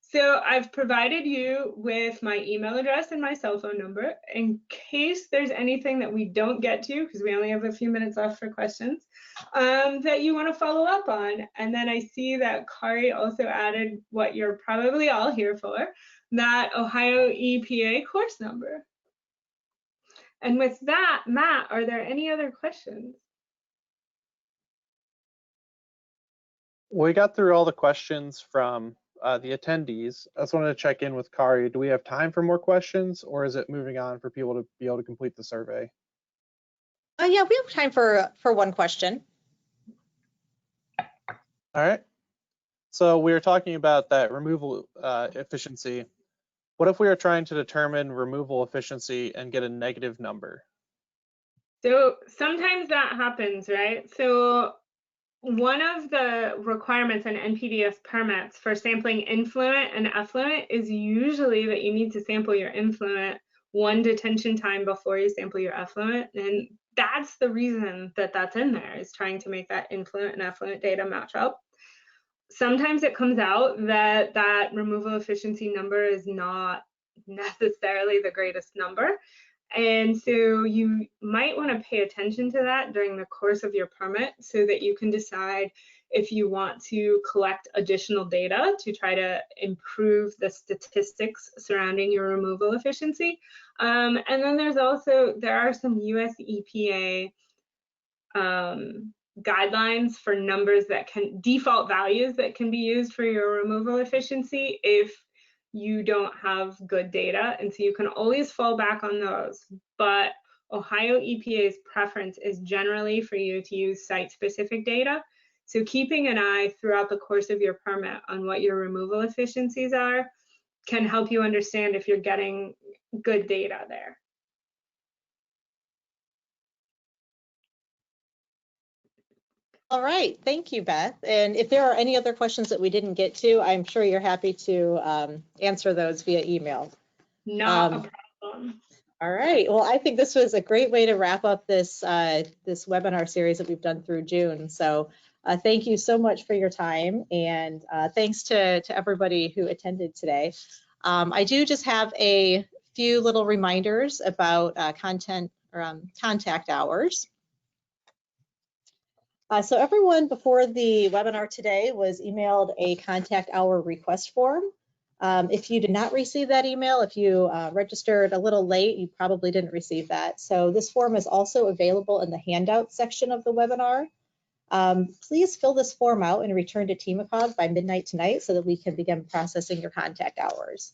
So I've provided you with my email address and my cell phone number in case there's anything that we don't get to, because we only have a few minutes left for questions, that you want to follow up on. And then I see that Kari also added what you're probably all here for, that Ohio EPA course number. And with that, Matt, are there any other questions? We got through all the questions from the attendees. I just wanted to check in with Kari. Do we have time for more questions, or is it moving on for people to be able to complete the survey? Yeah, we have time for one question. All right. So we were talking about that removal efficiency. What if we are trying to determine removal efficiency and get a negative number? So sometimes that happens, right? So one of the requirements in NPDES permits for sampling influent and effluent is usually that you need to sample your influent 1 detention time before you sample your effluent. And that's the reason that that's in there, is trying to make that influent and effluent data match up. Sometimes it comes out that that removal efficiency number is not necessarily the greatest number. And so you might want to pay attention to that during the course of your permit so that you can decide if you want to collect additional data to try to improve the statistics surrounding your removal efficiency. And then there are some US EPA guidelines for numbers that can, default values that can be used for your removal efficiency if you don't have good data, and so you can always fall back on those. But Ohio EPA's preference is generally for you to use site-specific data. So keeping an eye throughout the course of your permit on what your removal efficiencies are can help you understand if you're getting good data there. All right, thank you, Beth. And if there are any other questions that we didn't get to, I'm sure you're happy to answer those via email. Not a problem. All right, well, I think this was a great way to wrap up this, this webinar series that we've done through June. So thank you so much for your time, and thanks to everybody who attended today. I do just have a few little reminders about contact hours. So everyone before the webinar today was emailed a contact hour request form. If you did not receive that email, if you registered a little late, you probably didn't receive that. So this form is also available in the handout section of the webinar. Please fill this form out and return to TEMACOG by midnight tonight so that we can begin processing your contact hours.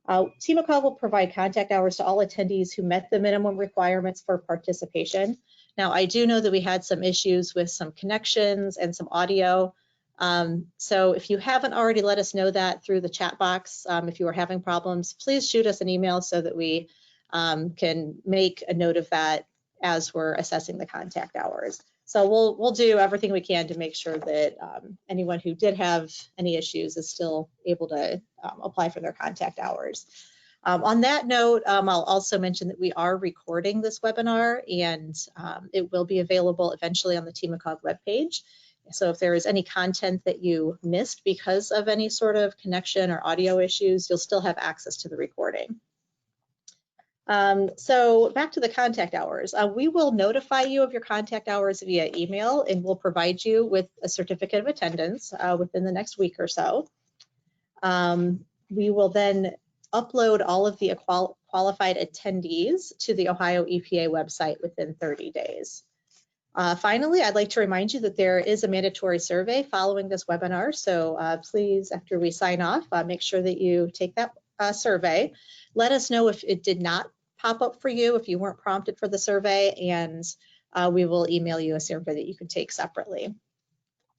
TEMACOG will provide contact hours to all attendees who met the minimum requirements for participation. Now, I do know that we had some issues with some connections and some audio. So if you haven't already let us know that through the chat box, if you are having problems, please shoot us an email so that we can make a note of that as we're assessing the contact hours. So we'll do everything we can to make sure that anyone who did have any issues is still able to apply for their contact hours. On that note, I'll also mention that we are recording this webinar, and it will be available eventually on the TEMACOG webpage. So if there is any content that you missed because of any sort of connection or audio issues, you'll still have access to the recording. So back to the contact hours. We will notify you of your contact hours via email, and we'll provide you with a certificate of attendance within the next week or so. We will then upload all of the qualified attendees to the Ohio EPA website within 30 days. Finally, I'd like to remind you that there is a mandatory survey following this webinar. So please, after we sign off, make sure that you take that survey. Let us know if it did not pop up for you, if you weren't prompted for the survey, and we will email you a survey that you can take separately.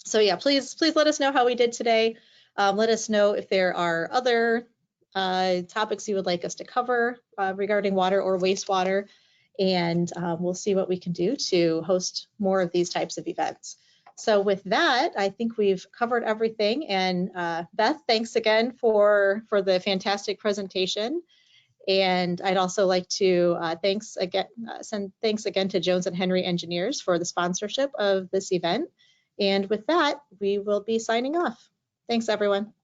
So yeah, please let us know how we did today. Let us know if there are other topics you would like us to cover regarding water or wastewater, and we'll see what we can do to host more of these types of events. So with that, I think we've covered everything. And Beth, thanks again for the fantastic presentation. And I'd also like to send thanks again to Jones and Henry Engineers for the sponsorship of this event. And with that, we will be signing off. Thanks, everyone.